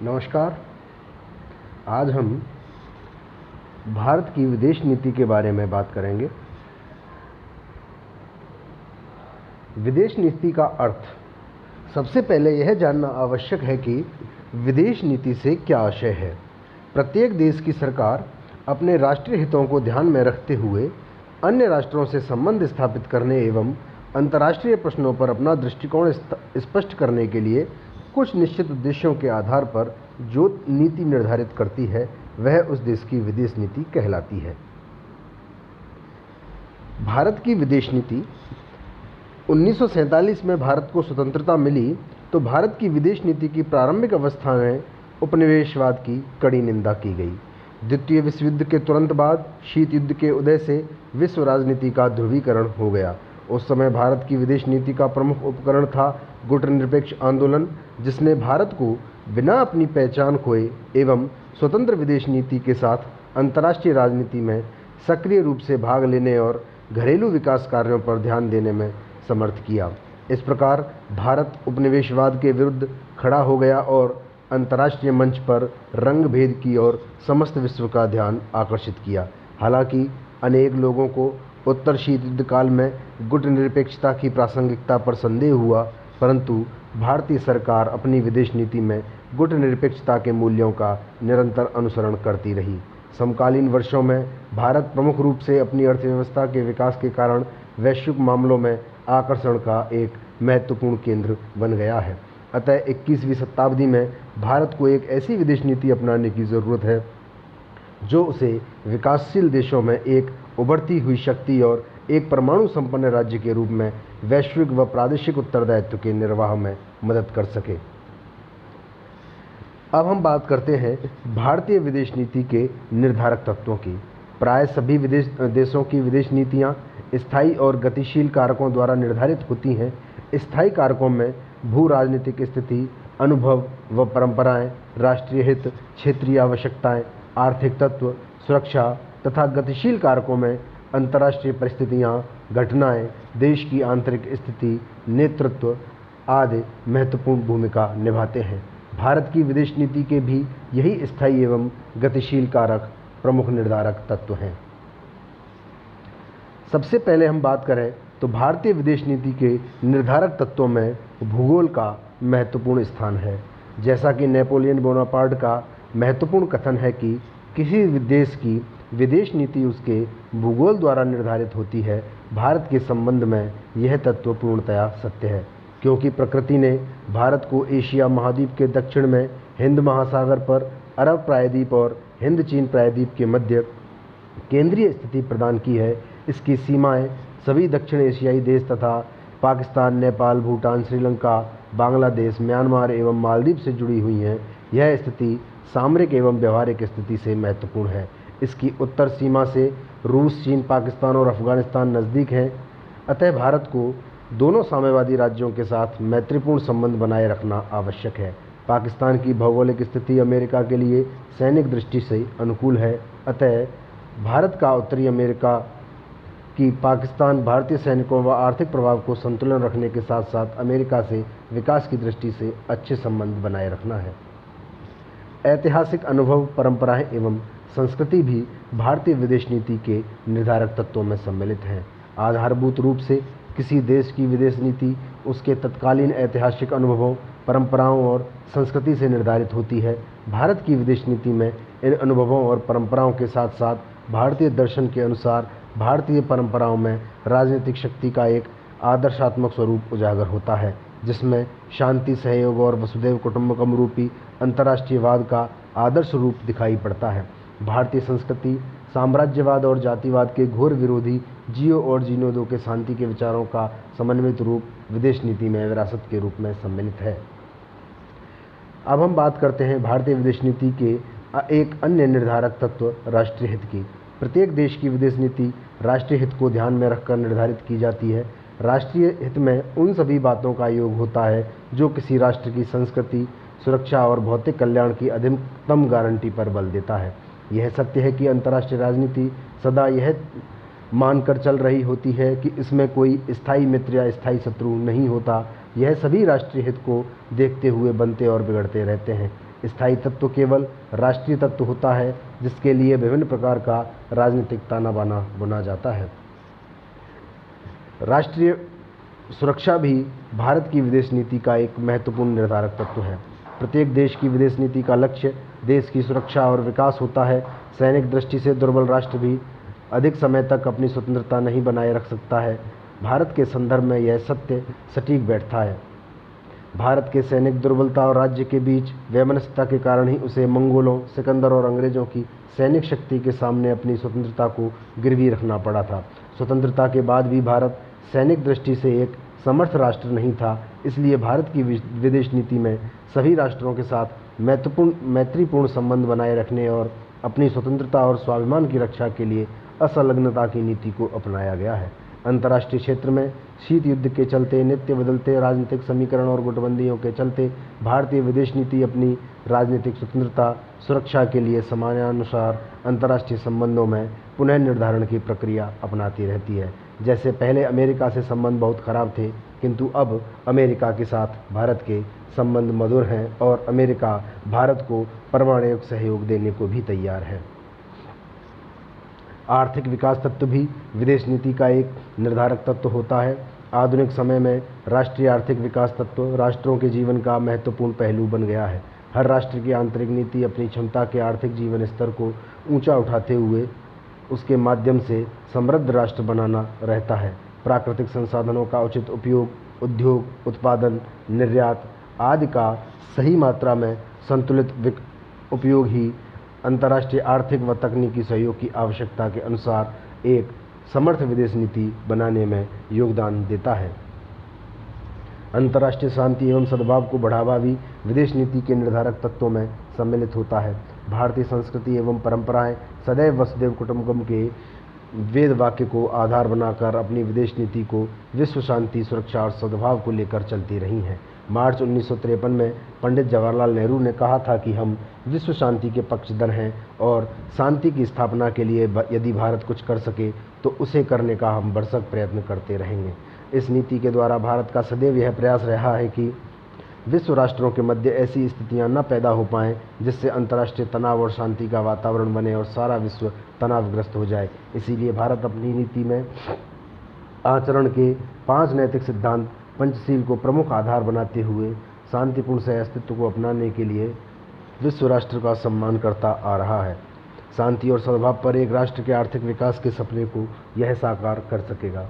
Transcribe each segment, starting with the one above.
नमस्कार। आज हम भारत की विदेश नीति के बारे में बात करेंगे। विदेश नीति का अर्थ। सबसे पहले यह जानना आवश्यक है कि विदेश नीति से क्या आशय है। प्रत्येक देश की सरकार अपने राष्ट्रीय हितों को ध्यान में रखते हुए अन्य राष्ट्रों से संबंध स्थापित करने एवं अंतर्राष्ट्रीय प्रश्नों पर अपना दृष्टिकोण स्पष्ट करने के लिए कुछ निश्चित उद्देश्यों के आधार पर जो नीति निर्धारित करती है वह उस देश की विदेश नीति कहलाती है। भारत की विदेश नीति। 1947 में भारत को स्वतंत्रता मिली तो भारत की विदेश नीति की प्रारंभिक अवस्था में उपनिवेशवाद की कड़ी निंदा की गई। द्वितीय विश्व युद्ध के तुरंत बाद शीत युद्ध के उदय से विश्व राजनीति का ध्रुवीकरण हो गया। उस समय भारत की विदेश नीति का प्रमुख उपकरण था गुटनिरपेक्ष आंदोलन, जिसने भारत को बिना अपनी पहचान खोए एवं स्वतंत्र विदेश नीति के साथ अंतर्राष्ट्रीय राजनीति में सक्रिय रूप से भाग लेने और घरेलू विकास कार्यों पर ध्यान देने में समर्थ किया। इस प्रकार भारत उपनिवेशवाद के विरुद्ध खड़ा हो गया और अंतर्राष्ट्रीय मंच पर रंग भेद की और समस्त विश्व का ध्यान आकर्षित किया। हालांकि अनेक लोगों को उत्तर शीत युद्ध काल में गुटनिरपेक्षता की प्रासंगिकता पर संदेह हुआ, परंतु भारतीय सरकार अपनी विदेश नीति में गुटनिरपेक्षता के मूल्यों का निरंतर अनुसरण करती रही। समकालीन वर्षों में भारत प्रमुख रूप से अपनी अर्थव्यवस्था के विकास के कारण वैश्विक मामलों में आकर्षण का एक महत्वपूर्ण केंद्र बन गया है। अतः 21वीं शताब्दी में भारत को एक ऐसी विदेश नीति अपनाने की ज़रूरत है जो उसे विकासशील देशों में एक उभरती हुई शक्ति और एक परमाणु संपन्न राज्य के रूप में वैश्विक व प्रादेशिक उत्तरदायित्व के निर्वाह में मदद कर सके। अब हम बात करते हैं भारतीय विदेश नीति के निर्धारक तत्वों की। प्राय सभी देशों की विदेश नीतियां स्थायी और गतिशील कारकों द्वारा निर्धारित होती हैं। स्थायी कारकों में भू राजनीतिक स्थिति, अनुभव व परंपराएं, राष्ट्रीय हित, क्षेत्रीय आवश्यकताएं, आर्थिक तत्व, सुरक्षा तथा गतिशील कारकों में अंतर्राष्ट्रीय परिस्थितियां, घटनाएं, देश की आंतरिक स्थिति, नेतृत्व आदि महत्वपूर्ण भूमिका निभाते हैं। भारत की विदेश नीति के भी यही स्थायी एवं गतिशील कारक प्रमुख निर्धारक तत्व हैं। सबसे पहले हम बात करें तो भारतीय विदेश नीति के निर्धारक तत्वों में भूगोल का महत्वपूर्ण स्थान है। जैसा कि नेपोलियन बोनापार्ट का महत्वपूर्ण कथन है कि किसी देश की विदेश नीति उसके भूगोल द्वारा निर्धारित होती है, भारत के संबंध में यह तत्व पूर्णतया सत्य है, क्योंकि प्रकृति ने भारत को एशिया महाद्वीप के दक्षिण में हिंद महासागर पर अरब प्रायद्वीप और हिंद चीन प्रायद्वीप के मध्य केंद्रीय स्थिति प्रदान की है। इसकी सीमाएं सभी दक्षिण एशियाई देश तथा पाकिस्तान, नेपाल, भूटान, श्रीलंका, बांग्लादेश, म्यांमार एवं मालदीव से जुड़ी हुई हैं। यह स्थिति सामरिक एवं व्यवहारिक स्थिति से महत्वपूर्ण है। इसकी उत्तर सीमा से रूस, चीन, पाकिस्तान और अफगानिस्तान नज़दीक हैं। अतः भारत को दोनों साम्यवादी राज्यों के साथ मैत्रीपूर्ण संबंध बनाए रखना आवश्यक है। पाकिस्तान की भौगोलिक स्थिति अमेरिका के लिए सैनिक दृष्टि से अनुकूल है। अतः भारत का उत्तरी अमेरिका की पाकिस्तान भारतीय सैनिकों व आर्थिक प्रभाव को संतुलन रखने के साथ साथ अमेरिका से विकास की दृष्टि से अच्छे संबंध बनाए रखना है। ऐतिहासिक अनुभव, परंपराएं एवं संस्कृति भी भारतीय विदेश नीति के निर्धारक तत्वों में सम्मिलित हैं। आधारभूत रूप से किसी देश की विदेश नीति उसके तत्कालीन ऐतिहासिक अनुभवों, परंपराओं और संस्कृति से निर्धारित होती है। भारत की विदेश नीति में इन अनुभवों और परंपराओं के साथ साथ भारतीय दर्शन के अनुसार भारतीय परंपराओं में राजनीतिक शक्ति का एक आदर्शात्मक स्वरूप उजागर होता है, जिसमें शांति, सहयोग और वसुधैव कुटुंबकम रूपी अंतर्राष्ट्रीयवाद का आदर्श रूप दिखाई पड़ता है। भारतीय संस्कृति साम्राज्यवाद और जातिवाद के घोर विरोधी जियो और जीने दो के शांति के विचारों का समन्वित रूप विदेश नीति में विरासत के रूप में सम्मिलित है। अब हम बात करते हैं भारतीय विदेश नीति के एक अन्य निर्धारक तत्व राष्ट्रीय हित की। प्रत्येक देश की विदेश नीति राष्ट्रीय हित को ध्यान में रखकर निर्धारित की जाती है। राष्ट्रीय हित में उन सभी बातों का योग होता है जो किसी राष्ट्र की संस्कृति, सुरक्षा और भौतिक कल्याण की अधिकतम गारंटी पर बल देता है। यह सत्य है कि अंतर्राष्ट्रीय राजनीति सदा यह मानकर चल रही होती है कि इसमें कोई स्थायी मित्र या स्थायी शत्रु नहीं होता। यह सभी राष्ट्रीय हित को देखते हुए बनते और बिगड़ते रहते हैं। स्थायी तत्व केवल राष्ट्रीय तत्व होता है जिसके लिए विभिन्न प्रकार का राजनीतिक ताना बाना बुना जाता है। राष्ट्रीय सुरक्षा भी भारत की विदेश नीति का एक महत्वपूर्ण निर्धारक तत्व है। प्रत्येक देश की विदेश नीति का लक्ष्य देश की सुरक्षा और विकास होता है। सैनिक दृष्टि से दुर्बल राष्ट्र भी अधिक समय तक अपनी स्वतंत्रता नहीं बनाए रख सकता है। भारत के संदर्भ में यह सत्य सटीक बैठता है। भारत के सैनिक दुर्बलता और राज्य के बीच वैमनस्यता के कारण ही उसे मंगोलों, सिकंदर और अंग्रेजों की सैनिक शक्ति के सामने अपनी स्वतंत्रता को गिरवी रखना पड़ा था। स्वतंत्रता के बाद भी भारत सैनिक दृष्टि से एक समर्थ राष्ट्र नहीं था। इसलिए भारत की विदेश नीति में सभी राष्ट्रों के साथ मैत्रीपूर्ण संबंध बनाए रखने और अपनी स्वतंत्रता और स्वाभिमान की रक्षा के लिए असंलग्नता की नीति को अपनाया गया है। अंतर्राष्ट्रीय क्षेत्र में शीत युद्ध के चलते, नित्य बदलते राजनीतिक समीकरण और गुटबंदियों के चलते भारतीय विदेश नीति अपनी राजनीतिक स्वतंत्रता सुरक्षा के लिए समयानुसार अंतर्राष्ट्रीय संबंधों में पुनः निर्धारण की प्रक्रिया अपनाती रहती है। जैसे पहले अमेरिका से संबंध बहुत खराब थे, किंतु अब अमेरिका के साथ भारत के संबंध मधुर हैं और अमेरिका भारत को परमाणु सहयोग देने को भी तैयार है। आर्थिक विकास तत्व भी विदेश नीति का एक निर्धारक तत्व होता है। आधुनिक समय में राष्ट्रीय आर्थिक विकास तत्व राष्ट्रों के जीवन का महत्वपूर्ण पहलू बन गया है। हर राष्ट्र की आंतरिक नीति अपनी क्षमता के आर्थिक जीवन स्तर को ऊंचा उठाते हुए उसके माध्यम से समृद्ध राष्ट्र बनाना रहता है। प्राकृतिक संसाधनों का उचित उपयोग, उद्योग, उत्पादन, निर्यात आदि का सही मात्रा में संतुलित उपयोग ही अंतर्राष्ट्रीय आर्थिक व तकनीकी सहयोग की आवश्यकता के अनुसार एक समर्थ विदेश नीति बनाने में योगदान देता है। अंतर्राष्ट्रीय शांति एवं सद्भाव को बढ़ावा भी विदेश नीति के निर्धारक तत्वों में सम्मिलित होता है। भारतीय संस्कृति एवं परंपराएं सदैव वसुधैव कुटुंबकम के वेद वाक्य को आधार बनाकर अपनी विदेश नीति को विश्व शांति, सुरक्षा और सद्भाव को लेकर चलती रही हैं। मार्च 1953 में पंडित जवाहरलाल नेहरू ने कहा था कि हम विश्व शांति के पक्षधर हैं और शांति की स्थापना के लिए यदि भारत कुछ कर सके तो उसे करने का हम भरसक प्रयत्न करते रहेंगे। इस नीति के द्वारा भारत का सदैव यह प्रयास रहा है कि विश्व राष्ट्रों के मध्य ऐसी स्थितियां न पैदा हो पाएं जिससे अंतर्राष्ट्रीय तनाव और शांति का वातावरण बने और सारा विश्व तनावग्रस्त हो जाए। इसीलिए भारत अपनी नीति में आचरण के 5 नैतिक सिद्धांत पंचशील को प्रमुख आधार बनाते हुए शांतिपूर्ण सह अस्तित्व को अपनाने के लिए विश्व राष्ट्र का सम्मान करता आ रहा है। शांति और सद्भाव पर एक राष्ट्र के आर्थिक विकास के सपने को यह साकार कर सकेगा।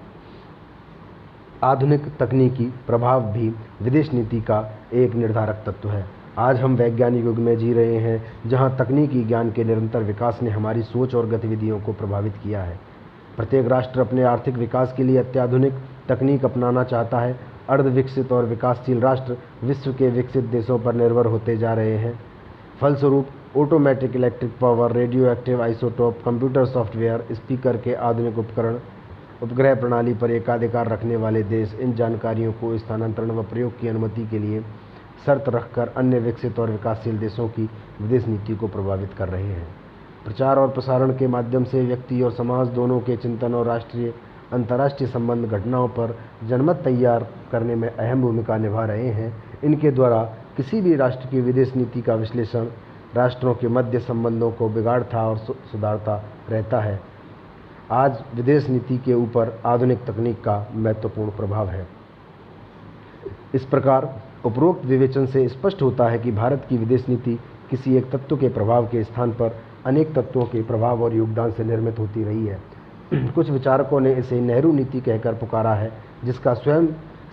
आधुनिक तकनीकी प्रभाव भी विदेश नीति का एक निर्धारक तत्व है। आज हम वैज्ञानिक युग में जी रहे हैं जहां तकनीकी ज्ञान के निरंतर विकास ने हमारी सोच और गतिविधियों को प्रभावित किया है। प्रत्येक राष्ट्र अपने आर्थिक विकास के लिए अत्याधुनिक तकनीक अपनाना चाहता है। अर्धविकसित और विकासशील राष्ट्र विश्व के विकसित देशों पर निर्भर होते जा रहे हैं। फलस्वरूप automatic electric power, radio active isotope, computer software, speaker के आधुनिक उपकरण, उपग्रह प्रणाली पर एकाधिकार रखने वाले देश इन जानकारियों को स्थानांतरण व प्रयोग की अनुमति के लिए शर्त रखकर अन्य विकसित और विकासशील देशों की विदेश नीति को प्रभावित कर रहे हैं। प्रचार और प्रसारण के माध्यम से व्यक्ति और समाज दोनों के चिंतन और राष्ट्रीय अंतर्राष्ट्रीय संबंध घटनाओं पर जनमत तैयार करने में अहम भूमिका निभा रहे हैं। इनके द्वारा किसी भी राष्ट्र की विदेश नीति का विश्लेषण राष्ट्रों के मध्य संबंधों को बिगाड़ता और सुधारता रहता है। आज विदेश नीति के ऊपर आधुनिक तकनीक का महत्वपूर्ण प्रभाव है। इस प्रकार उपरोक्त विवेचन से स्पष्ट होता है कि भारत की विदेश नीति किसी एक तत्व के प्रभाव के स्थान पर अनेक तत्वों के प्रभाव और योगदान से निर्मित होती रही है। कुछ विचारकों ने इसे नेहरू नीति कहकर पुकारा है, जिसका स्वयं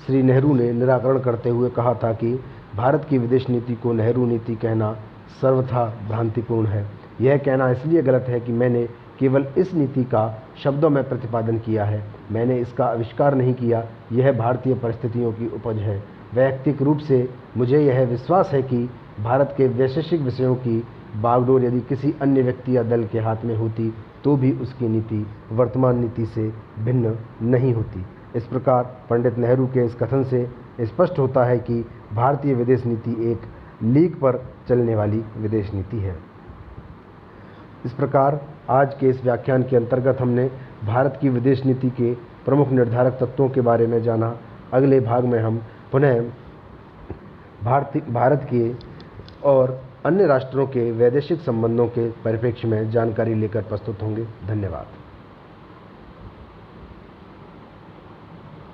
श्री नेहरू ने निराकरण करते हुए कहा था कि भारत की विदेश नीति को नेहरू नीति कहना सर्वथा भ्रांतिपूर्ण है। यह कहना इसलिए गलत है कि मैंने केवल इस नीति का शब्दों में प्रतिपादन किया है, मैंने इसका आविष्कार नहीं किया। यह भारतीय परिस्थितियों की उपज है। वैयक्तिक रूप से मुझे यह विश्वास है कि भारत के वैश्विक विषयों की बागडोर यदि किसी अन्य व्यक्ति या दल के हाथ में होती तो भी उसकी नीति वर्तमान नीति से भिन्न नहीं होती। इस प्रकार पंडित नेहरू के इस कथन से स्पष्ट होता है कि भारतीय विदेश नीति एक लीक पर चलने वाली विदेश नीति है। इस प्रकार आज के इस व्याख्यान के अंतर्गत हमने भारत की विदेश नीति के प्रमुख निर्धारक तत्वों के बारे में जाना। अगले भाग में हम पुनः भारत के और अन्य राष्ट्रों के वैदेशिक संबंधों के परिप्रेक्ष्य में जानकारी लेकर प्रस्तुत होंगे। धन्यवाद।